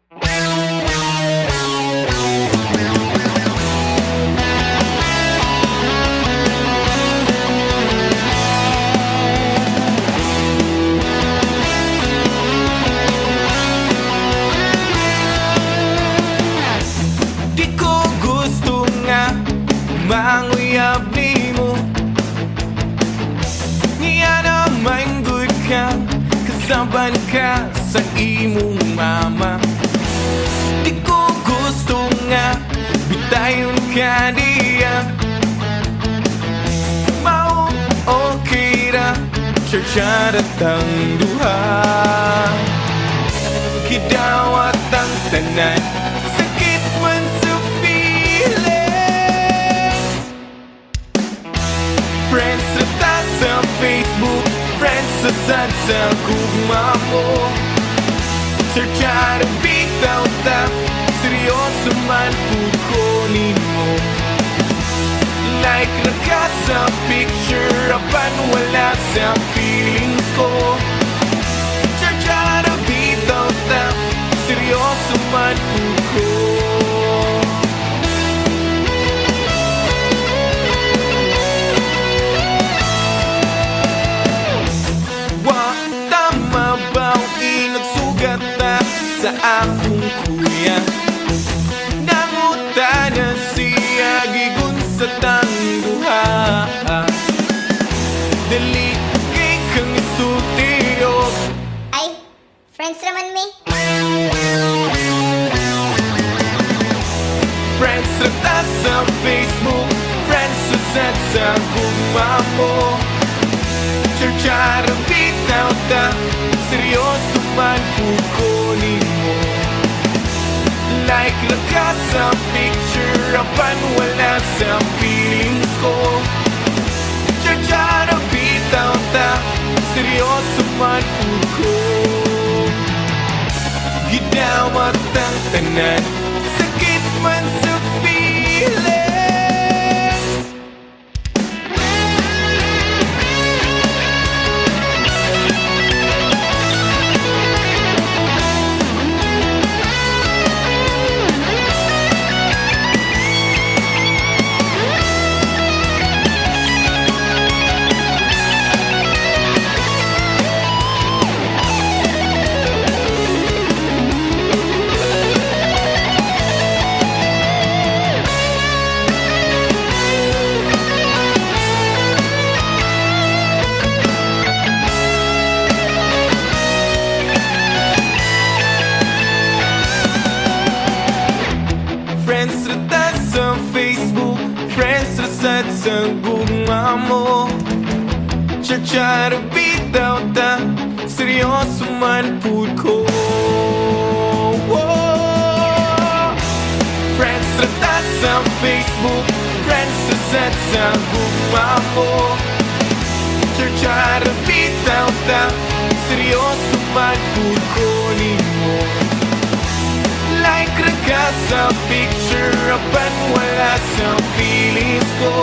Di ko gusto nga manguyab ni mo, niya naman good ka, kasaban ka sa imong mama. Di ko gusto nga bitayon ka diya, mao okay ra churcharat ang duha. Gidawat ang tanan, sakit man sa feelings. Friends na ta sa Facebook, friends na sad sa gugma mo. Searcha na bitaw ta, seryoso man kukunin mo. Like na ka sa picture, apan wala sa feelings ko. Searcha na bitaw ta, seryoso man kuko. Sa akong kuya, nangutanan siya gigun sa tangguha. Dali kay kang isutiyok. Ay, friends naman me. Friends na ta sa Facebook, friends na sad sa gugma mo. Churcha rin bitaw ta, seryoso man kukunin mo. Like lang ka sa picture, apan wala sa feelings ko. Churcha rin bitaw ta, seryoso man kuko. Gidawat ang tanan, sakit man sa feelings. Friends na ta sa Facebook, friends na sad sa gugma mo. Churcha rin bitaw ta, seryoso man pud ko. Friends na ta sa Facebook, friends na sad sa gugma mo. Churcha rin bitaw ta, seryoso man pud ko nimo. Like ra ka sa picture, apan wala sa feelings ko.